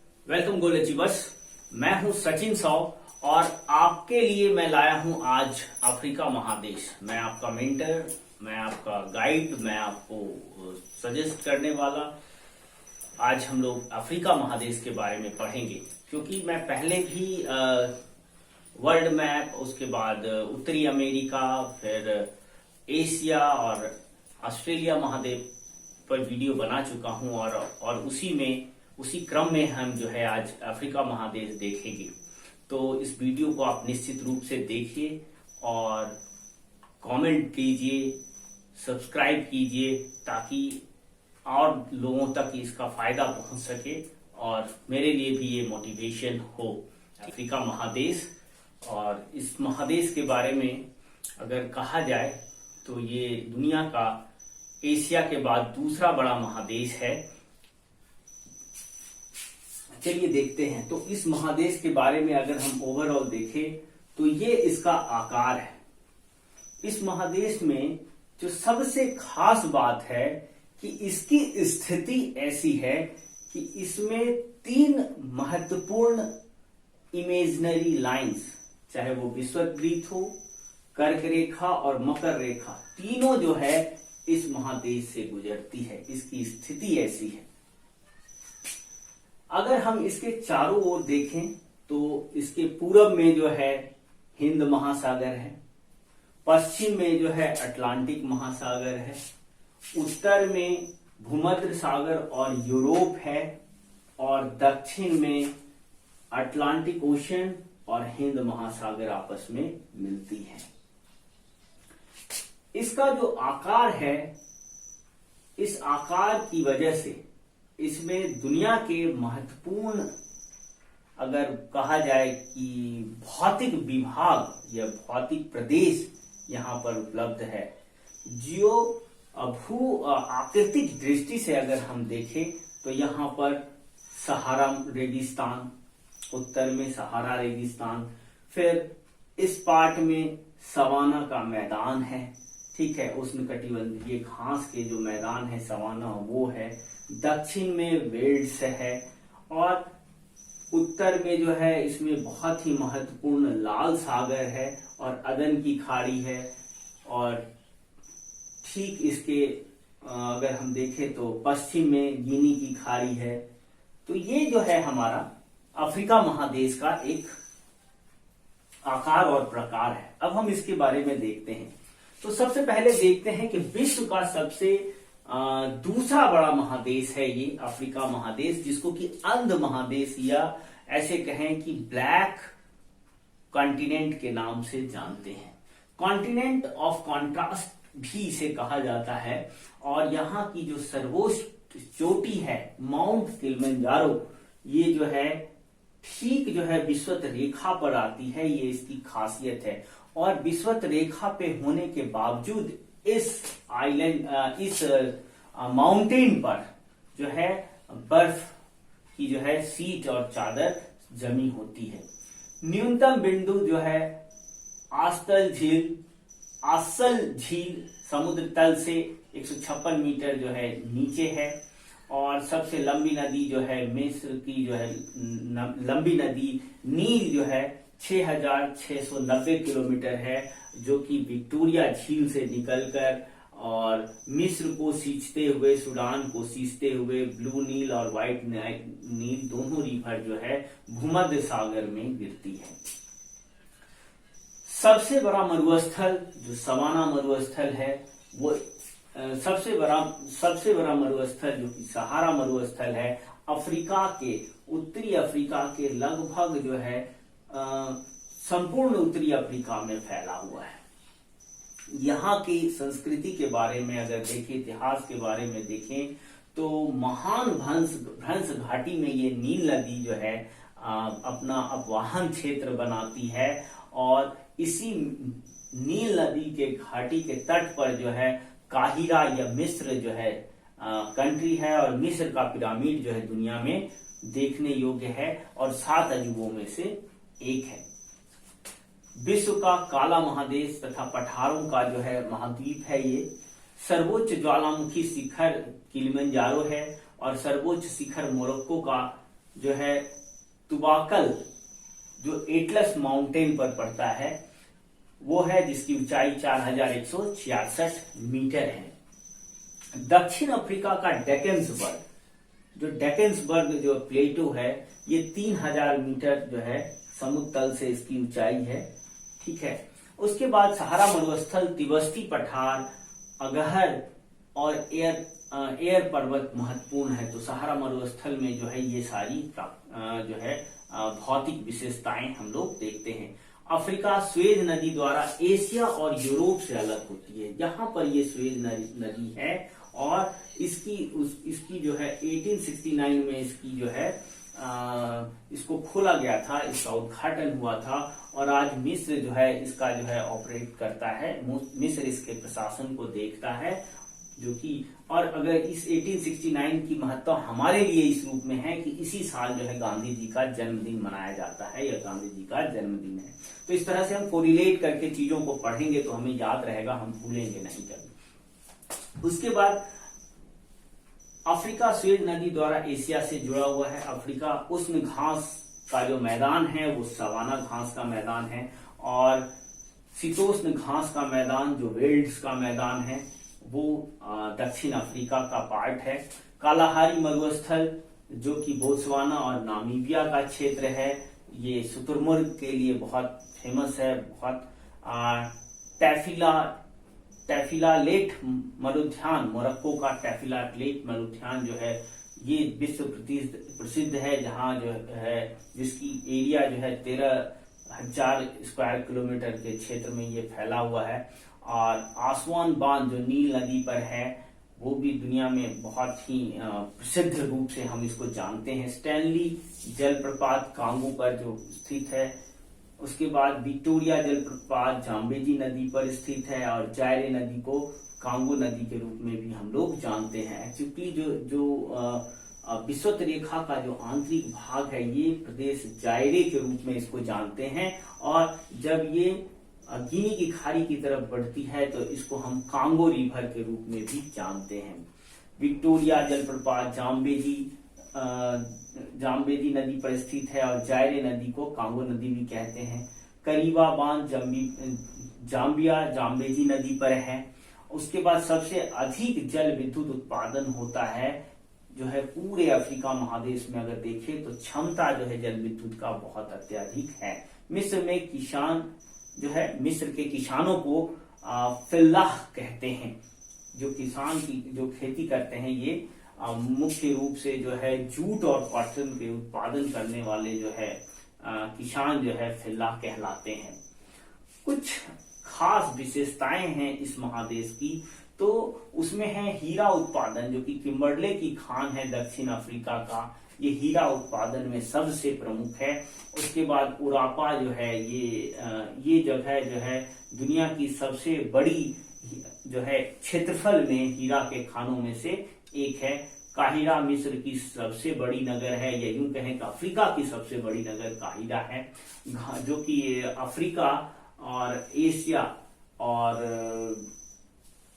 Welcome गोल achievers. मैं हूं सचिन साव और आपके लिए मैं लाया हूं आज अफ्रीका महादेश। मैं आपका मेंटर, मैं आपका गाइड, मैं आपको सजेस्ट करने वाला। आज हम लोग अफ्रीका महादेश के बारे में पढ़ेंगे, क्योंकि मैं पहले भी वर्ल्ड मैप, उसके बाद उत्तरी अमेरिका, फिर एशिया और ऑस्ट्रेलिया महाद्वीप पर वीडियो बना चुका हूं और उसी क्रम में हम जो है आज अफ्रीका महादेश देखेंगे। तो इस वीडियो को आप निश्चित रूप से देखिए और कमेंट कीजिए, सब्सक्राइब कीजिए, ताकि और लोगों तक इसका फायदा पहुंच सके और मेरे लिए भी ये मोटिवेशन हो। अफ्रीका महादेश, और इस महादेश के बारे में अगर कहा जाए तो ये दुनिया का एशिया के बाद दूसरा बड़ा महादेश है। चलिए देखते हैं। तो इस महादेश के बारे में अगर हम ओवरऑल देखें तो ये इसका आकार है। इस महादेश में जो सबसे खास बात है कि इसकी स्थिति ऐसी है कि इसमें 3 महत्वपूर्ण इमेजिनरी लाइंस, चाहे वो विषुववृत्त हो, कर्क रेखा और मकर रेखा, तीनों जो है इस महादेश से गुजरती है। इसकी स्थिति ऐसी है। अगर हम इसके चारों ओर देखें तो इसके पूरब में जो है हिंद महासागर है, पश्चिम में जो है अटलांटिक महासागर है, उत्तर में भूमध्य सागर और यूरोप है, और दक्षिण में अटलांटिक ओशन और हिंद महासागर आपस में मिलती है। इसका जो आकार है, इस आकार की वजह से इसमें दुनिया के महत्वपूर्ण, अगर कहा जाए कि भौतिक विभाग या भौतिक प्रदेश यहाँ पर उपलब्ध है। भू आकृतिक दृष्टि से अगर हम देखें तो यहाँ पर सहारा रेगिस्तान, उत्तर में सहारा रेगिस्तान, फिर इस पार्ट में सवाना का मैदान है, ठीक है, उष्णकटिबंधीय घास के जो मैदान है सवाना वो है, दक्षिण में वेल्ड्स है, और उत्तर में जो है इसमें बहुत ही महत्वपूर्ण लाल सागर है और अदन की खाड़ी है, और ठीक इसके अगर हम देखें तो पश्चिम में गिनी की खाड़ी है। तो ये जो है हमारा अफ्रीका महादेश का एक आकार और प्रकार है। अब हम इसके बारे में देखते हैं। तो सबसे पहले देखते हैं कि विश्व का सबसे दूसरा बड़ा महादेश है ये अफ्रीका महादेश, जिसको कि अंध महादेश या ऐसे कहें कि ब्लैक कॉन्टिनेंट के नाम से जानते हैं। कॉन्टिनेंट ऑफ कॉन्ट्रास्ट भी इसे कहा जाता है। और यहाँ की जो सर्वोच्च चोटी है माउंट किलिमंजारो, ये जो है ठीक जो है विषुवत रेखा पर आती है, ये इसकी खासियत है। और विषुवत रेखा पे होने के बावजूद इस माउंटेन पर जो है बर्फ की जो है सीट और चादर जमी होती है। न्यूनतम बिंदु जो है आसल झील समुद्र तल से 156 मीटर जो है नीचे है। और सबसे लंबी नदी जो है मिस्र की जो है लंबी नदी नील जो है 6,690 किलोमीटर है, जो कि विक्टोरिया झील से निकलकर और मिस्र को सींचते हुए, सूडान को सींचते हुए ब्लू नील और व्हाइट नील दोनों रिवर जो है भूमध्य सागर में गिरती है। सबसे बड़ा मरुस्थल जो सवाना मरुस्थल है, वो सबसे बड़ा मरुस्थल जो कि सहारा मरुस्थल है, अफ्रीका के उत्तरी अफ्रीका के लगभग जो है संपूर्ण उत्तरी अफ्रीका में फैला हुआ है। यहाँ की संस्कृति के बारे में अगर देखें, इतिहास के बारे में देखें, तो महान भ्रंश घाटी में ये नील नदी जो है अपना अपवाहन क्षेत्र बनाती है। और इसी नील नदी के घाटी के तट पर जो है काहिरा या मिस्र जो है कंट्री है, और मिस्र का पिरामिड जो है दुनिया में देखने योग्य है और 7 अजूबों में से एक है। विश्व का काला महादेश तथा पठारों का जो है महाद्वीप है ये। सर्वोच्च ज्वालामुखी शिखर किलिमंजारो है और सर्वोच्च शिखर मोरक्को का जो है तुबाकल जो एटलस माउंटेन पर पड़ता है वो है, जिसकी ऊंचाई 4166 मीटर है। दक्षिण अफ्रीका का डेकेंसबर्ग, जो डेकेंसबर्ग जो प्लेटो है, ये 3000 मीटर जो है समुद्र तल से इसकी ऊंचाई है। ठीक है। उसके बाद सहारा मरुस्थल, तिब्बती पठार, अगहर और एयर पर्वत महत्वपूर्ण है। तो सहारा मरुस्थल में जो है ये सारी जो है भौतिक विशेषताएं हम लोग देखते हैं। अफ्रीका स्वेज नदी द्वारा एशिया और यूरोप से अलग होती है। यहाँ पर ये स्वेज नदी है और इसकी जो है 1869 में इसकी जो है इसको खोला गया था, इसका उद्घाटन हुआ था और आज मिस्र जो है इसका जो है ऑपरेट करता है। मिस्र इसके प्रशासन को देखता है, जो कि और अगर इस 1869 की महत्व हमारे लिए इस रूप में है कि इसी साल जो है गांधी जी का जन्मदिन मनाया जाता है, या गांधी जी का जन्मदिन है। तो इस तरह से हम कोरिलेट करके चीजों को पढ़ेंगे तो हमें याद रहेगा, हम भूलेंगे नहीं कभी। उसके बाद अफ्रीका स्वेज नदी द्वारा एशिया से जुड़ा हुआ है। अफ्रीका उष्ण घास का जो मैदान है वो सवाना घास का मैदान है, और शीतोष्ण घास का मैदान जो वेल्ड्स का मैदान है वो दक्षिण अफ्रीका का पार्ट है। कालाहारी मरुस्थल जो कि बोत्सवाना और नामीबिया का क्षेत्र है, ये शुतुरमुर्ग के लिए बहुत फेमस है। बहुत टैफिलालेट मरुद्यान, मोरक्को का टैफिलालेट मरुद्यान जो है ये विश्व प्रसिद्ध है, जहाँ जो है जिसकी एरिया जो है 13,000 स्क्वायर किलोमीटर के क्षेत्र में ये फैला हुआ है। और आसवान बांध जो नील नदी पर है वो भी दुनिया में बहुत ही प्रसिद्ध रूप से हम इसको जानते हैं। स्टैनली जलप्रपात कांगो पर जो स्थित है। उसके बाद विक्टोरिया जलप्रपात जाम्बेजी नदी पर स्थित है, और जायरे नदी को कांगो नदी के रूप में भी हम लोग जानते हैं। एक्चुअली जो विषुवत रेखा का जो आंतरिक भाग है ये प्रदेश जायरे के रूप में इसको जानते हैं, और जब ये गिनी की खाड़ी की तरफ बढ़ती है तो इसको हम कांगो रिवर के रूप में भी जानते हैं। विक्टोरिया जलप्रपात जाम्बेजी नदी पर स्थित है, और जायरे नदी को कांगो नदी भी कहते हैं। करीबा बांध जाम्बिया जाम्बेजी नदी पर है। उसके बाद सबसे अधिक जल विद्युत उत्पादन होता है जो है पूरे अफ्रीका महादेश में। अगर देखें तो क्षमता जो है जल विद्युत का बहुत अत्यधिक है। मिस्र में किसान जो है, मिस्र के किसानों को फिल्लाह कहते हैं। जो किसान की जो खेती करते हैं ये मुख्य रूप से जो है जूट और कॉटन के उत्पादन करने वाले जो है किसान जो है फिल्लाह कहलाते हैं। कुछ खास विशेषताएं हैं इस महादेश की, तो उसमें है हीरा उत्पादन, जो कि किम्बरले की खान है दक्षिण अफ्रीका का, ये हीरा उत्पादन में सबसे प्रमुख है। उसके बाद उरापा जो है ये जगह जो है दुनिया की सबसे बड़ी जो है क्षेत्रफल में हीरा के खानों में से एक है। काहिरा मिस्र की सबसे बड़ी नगर है, या यूं कहें कि अफ्रीका की सबसे बड़ी नगर काहिरा है, जो कि अफ्रीका और एशिया और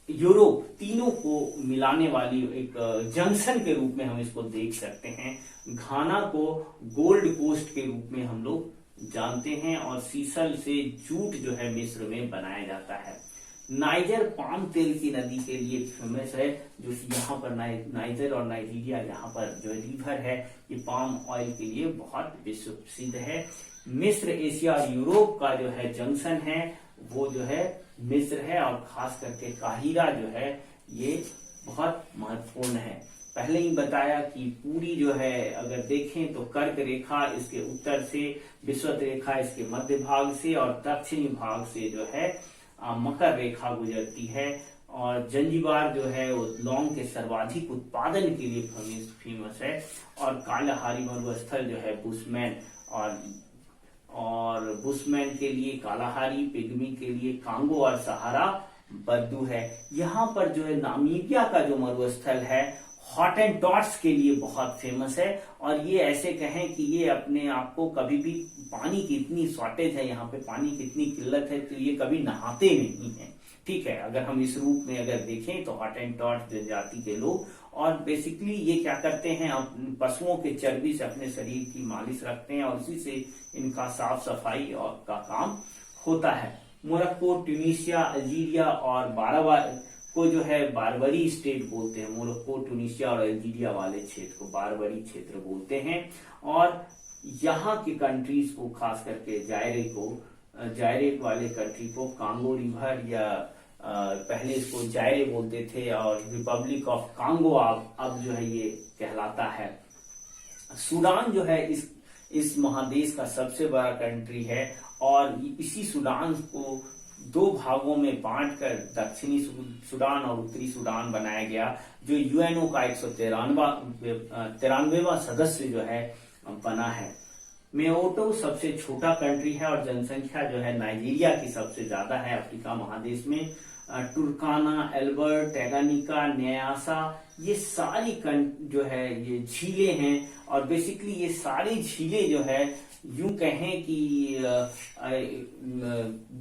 यूरोप तीनों को मिलाने वाली एक जंक्शन के रूप में हम इसको देख सकते हैं। घाना को गोल्ड कोस्ट के रूप में हम लोग जानते हैं, और सीसल से जूट जो है मिस्र में बनाया जाता है। नाइजर पाम तेल की नदी के लिए फेमस है, जो कि यहाँ पर नाइजर और नाइजीरिया यहाँ पर जो रिवर है ये पाम ऑयल के लिए बहुत विश्व प्रसिद्ध है। मिस्र एशिया और यूरोप का जो है जंक्शन है वो जो है मिस्र है, और खास करके काहिरा जो है ये बहुत महत्वपूर्ण है। पहले ही बताया कि पूरी जो है अगर देखें तो कर्क रेखा इसके उत्तर से, विषुवत रेखा इसके मध्य भाग से, और दक्षिणी भाग से जो है मकर रेखा गुजरती है। और जंजीबार जो है वो लौंग के सर्वाधिक उत्पादन के लिए फेमस है। और कालाहारी मरुस्थल जो है बुशमैन और बुशमैन के लिए कालाहारी, पिग्मी के लिए कांगो और सहारा बद्दू है। यहाँ पर जो है नामीबिया का जो मरुस्थल है हॉटेनटॉट्स के लिए बहुत फेमस है, और ये ऐसे कहें कि ये अपने आप को कभी भी, पानी की इतनी शॉर्टेज है यहाँ पे, पानी की इतनी किल्लत है तो ये कभी नहाते नहीं है। ठीक है, अगर हम इस रूप में अगर देखें तो हॉटेंटॉट जनजाति के लोग, और बेसिकली ये क्या करते हैं, पशुओं के चर्बी से अपने शरीर की मालिश रखते हैं और उसी से इनका साफ सफाई और का काम होता है। मोरक्को, ट्यूनीशिया, अल्जीरिया और को जो है बारबरी स्टेट बोलते हैं। मोरक्को, ट्यूनीशिया और अल्जीरिया वाले क्षेत्र को बारबरी क्षेत्र बोलते हैं। और यहाँ की कंट्रीज को, खास करके जायरे वाले कंट्री को कांगो रिवर या पहले इसको जायरे बोलते थे और रिपब्लिक ऑफ कांगो अब जो है ये कहलाता है। सूडान जो है इस महादेश का सबसे बड़ा कंट्री है और इसी सूडान को दो भागों में बांटकर दक्षिणी सूडान और उत्तरी सूडान बनाया गया, जो यूएनओ का 193वां सदस्य जो है बना है। मेओटो सबसे छोटा कंट्री है और जनसंख्या जो है नाइजीरिया की सबसे ज्यादा है अफ्रीका महादेश में। टुर्काना, एल्बर्ट, टैगानिका, न्यासा, ये सारी जो है ये झीलें हैं और बेसिकली ये सारी झीलें जो है यूं कहें कि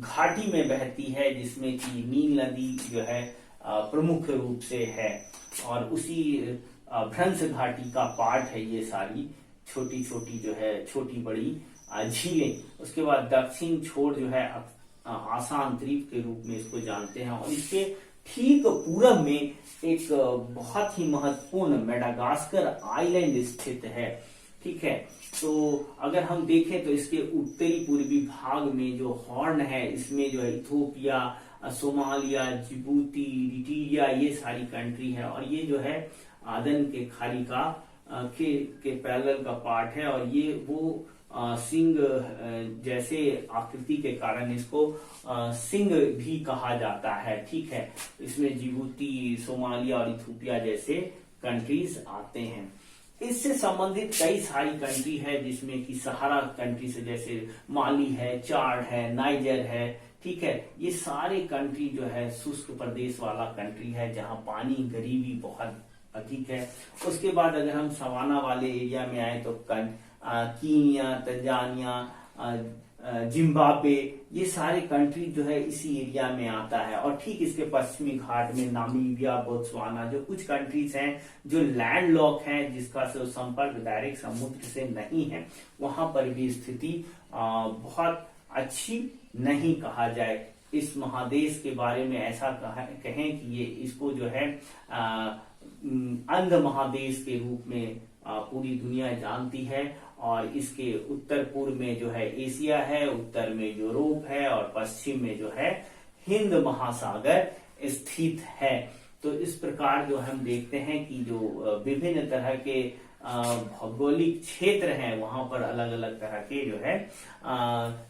घाटी में बहती है, जिसमें कि नील नदी जो है प्रमुख रूप से है और उसी भ्रंश घाटी का पार्ट है ये सारी छोटी छोटी जो है छोटी बड़ी झीलें। उसके बाद दक्षिण छोर जो है आसान द्वीप के रूप में इसको जानते हैं और इसके ठीक पूरब में एक बहुत ही महत्वपूर्ण मेडागास्कर आइलैंड स्थित है। ठीक है, तो अगर हम देखें तो इसके उत्तरी पूर्वी भाग में जो हॉर्न है, इसमें जो है इथोपिया, सोमालिया, जिबूती, इरिट्रिया, ये सारी कंट्री है और ये जो है आदन के खाड़ी का के पैरेलल का पार्ट है और ये वो सिंह जैसे आकृति के कारण इसको सिंह भी कहा जाता है। ठीक है, इसमें जिबूती, सोमालिया और इथोपिया जैसे कंट्रीज आते हैं। इससे संबंधित कई सारी कंट्री है जिसमें कि सहारा कंट्री से जैसे माली है, चाड है, नाइजर है। ठीक है, ये सारे कंट्री जो है शुष्क प्रदेश वाला कंट्री है जहां पानी गरीबी बहुत अधिक है। उसके बाद अगर हम सवाना वाले एरिया में आए तो कीनिया, तंजानिया, जिम्बाब्वे, ये सारे कंट्री जो है इसी एरिया में आता है और ठीक इसके पश्चिमी घाट में नामीबिया, बोत्सवाना, जो कुछ कंट्रीज हैं जो लैंड लॉक हैं, जिसका संपर्क डायरेक्ट समुद्र से नहीं है, वहां पर भी स्थिति बहुत अच्छी नहीं कहा जाए। इस महादेश के बारे में ऐसा कहें कि ये इसको जो है अंध महादेश के रूप में पूरी दुनिया जानती है और इसके उत्तर पूर्व में जो है एशिया है, उत्तर में यूरोप है और पश्चिम में जो है हिंद महासागर स्थित है। तो इस प्रकार जो हम देखते हैं कि जो विभिन्न तरह के भौगोलिक क्षेत्र हैं वहां पर अलग अलग तरह के जो है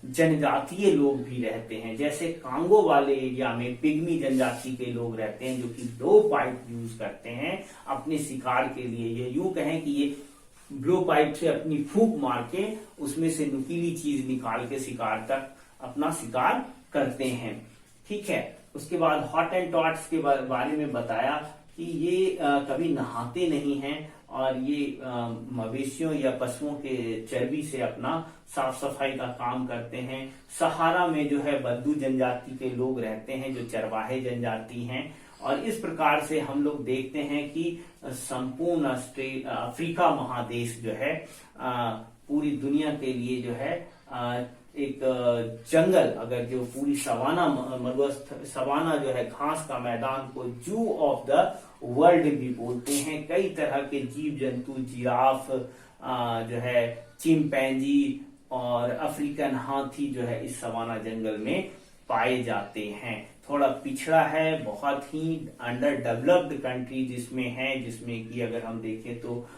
जनजातीय लोग भी रहते हैं। जैसे कांगो वाले एरिया में पिग्मी जनजाति के लोग रहते हैं जो कि ब्लो पाइप यूज करते हैं अपने शिकार के लिए। ये यूं कहें कि ये ब्लो पाइप से अपनी फूंक मार के उसमें से नुकीली चीज निकाल के शिकार तक अपना शिकार करते हैं। ठीक है, उसके बाद हॉटेंटॉट्स के बारे में बताया कि ये कभी नहाते नहीं हैं और ये मवेशियों या पशुओं के चर्बी से अपना साफ सफाई का काम करते हैं। सहारा में जो है बद्दू जनजाति के लोग रहते हैं जो चरवाहे जनजाति हैं और इस प्रकार से हम लोग देखते हैं कि संपूर्ण अफ्रीका महादेश जो है पूरी दुनिया के लिए जो है एक जंगल, अगर जो पूरी सवाना जो है घास का मैदान को जू ऑफ द वर्ल्ड भी बोलते हैं। कई तरह के जीव जंतु, जिराफ जो है, चिंपैंजी और अफ्रीकन हाथी जो है इस सवाना जंगल में पाए जाते हैं। थोड़ा पिछड़ा है, बहुत ही अंडर डेवलप्ड कंट्रीज इसमें है, जिसमें कि अगर हम देखें तो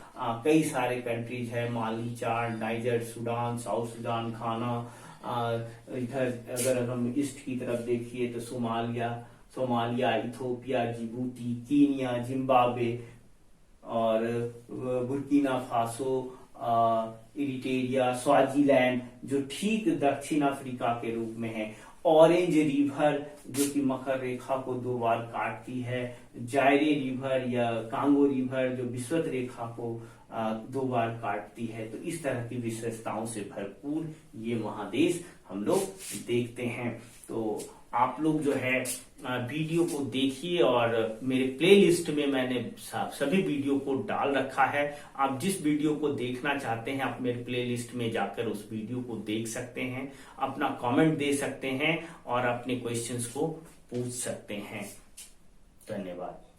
कई सारे कंट्रीज है, माली, चाड, नाइजर, सूडान, साउथ सूडान, घाना। इधर अगर हम ईस्ट की तरफ देखिए तो Somalia, Ethiopia, Djibouti, Kenya, Zimbabwe और बुर्किना फासो, इरिट्रिया, स्वाजीलैंड जो ठीक दक्षिण अफ्रीका के रूप में है। ऑरेंज रिवर जो कि मकर रेखा को 2 बार काटती है। जायरे रिवर या कांगो रिवर जो विषुवत रेखा को 2 बार काटती है। तो इस तरह की विशेषताओं से भरपूर ये महादेश हम लोग देखते हैं। तो आप लोग जो है वीडियो को देखिए, और मेरे प्लेलिस्ट में मैंने सभी वीडियो को डाल रखा है। आप जिस वीडियो को देखना चाहते हैं आप मेरे प्लेलिस्ट में जाकर उस वीडियो को देख सकते हैं, अपना कमेंट दे सकते हैं और अपने क्वेश्चंस को पूछ सकते हैं। धन्यवाद।